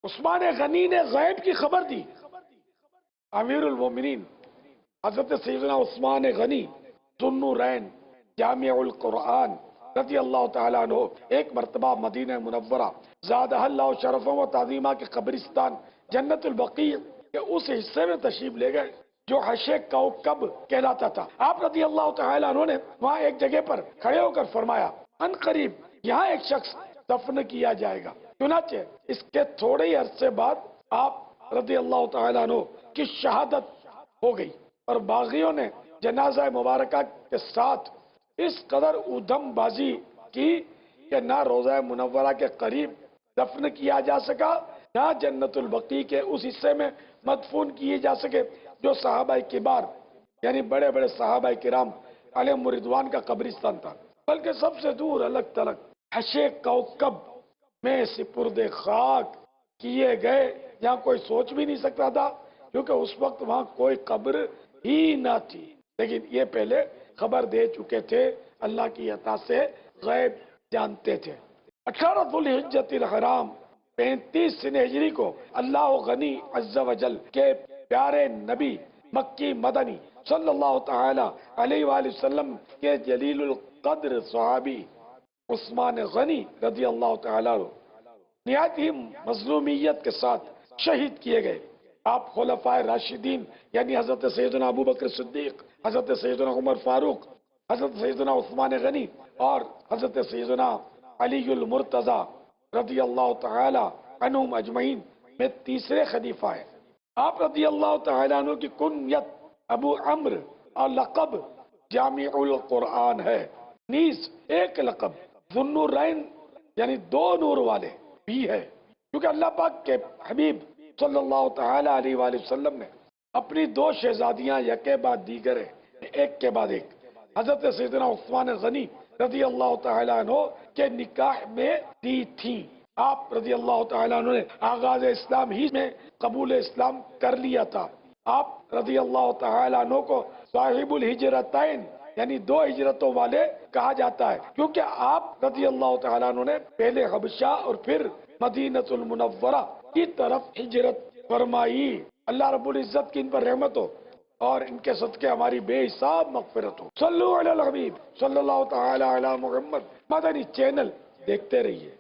عثمان غنی نے غیب کی خبر دی. امیر المومنین حضرت سیدنا عثمان غنی ذو النورین جامع القرآن رضی اللہ تعالیٰ عنہ ایک مرتبہ مدینہ منورہ زادہ اللہ شرف و تعظیمہ کے قبرستان جنت البقیع کے اس حصے میں تشریف لے گئے جو حشے کوکب کہلاتا تھا. آپ رضی اللہ تعالیٰ عنہ نے وہاں ایک جگہ پر کھڑے ہو کر فرمایا ان قریب یہاں ایک شخص دفن کیا جائے گا. چنانچہ اس کے تھوڑے ہی عرصے بعد آپ رضی اللہ تعالیٰ عنہ کی شہادت ہو گئی اور باغیوں نے جنازہ مبارکہ کے ساتھ اس قدر ادھم بازی کی کہ نہ روضہ منورہ کے قریب دفن کیا جا سکا نہ جنت البقیع کے اس حصے میں مدفون کیے جا سکے جو صحابہ کبار یعنی بڑے بڑے صحابہ کرام علیہم رضوان کا قبرستان تھا، بلکہ سب سے دور الگ تلگ حشے کوکب میں سپرد خاک کیے گئے جہاں کوئی سوچ بھی نہیں سکتا تھا کیونکہ اس وقت وہاں کوئی قبر ہی نہ تھی. لیکن یہ پہلے خبر دے چکے تھے، اللہ کی عطا سے غیب جانتے تھے. 18 ذو الحجۃ الحرام 35 سن ہجری کو اللہ غنی عز و جل کے پیارے نبی مکی مدنی صلی اللہ تعالی علیہ وآلہ وسلم کے جلیل القدر صحابی عثمان غنی رضی اللہ تعالیٰ نہایت ہی مظلومیت کے ساتھ شہید کیے گئے. آپ خلفائے راشدین یعنی حضرت سیدنا ابو بکر صدیق، حضرت سیدنا عمر فاروق، حضرت سیدنا عثمان غنی اور حضرت سیدنا علی المرتضی رضی اللہ تعالی عنہم اجمعین میں تیسرے خلیفہ ہیں. آپ رضی اللہ تعالیٰ عنہ کی کنیت ابو عمرو اور لقب جامع القرآن ہے. نیز ایک لقب ذو النورین یعنی 2 نور والے بھی ہے کیونکہ اللہ پاک کے حبیب صلی اللہ تعالی علیہ وآلہ وسلم نے اپنی 2 شہزادیاں یکے بعد دیگر ایک کے بعد ایک حضرت سیدنا عثمان غنی رضی اللہ تعالیٰ عنہ کے نکاح میں دی تھیں. آپ رضی اللہ تعالیٰ عنہ نے آغاز اسلام ہی میں قبول اسلام کر لیا تھا. آپ رضی اللہ تعالیٰ عنہ کو صاحب الہجرتین یعنی 2 ہجرتوں والے کہا جاتا ہے کیونکہ آپ رضی اللہ تعالیٰ عنہ نے پہلے حبشہ اور پھر مدینہ المنورہ کی طرف ہجرت فرمائی. اللہ رب العزت کی ان پر رحمت ہو اور ان کے صدقے ہماری بے حساب مغفرت ہو. صلو علی الحبیب صلی اللہ تعالی علی محمد. مدنی چینل دیکھتے رہیے.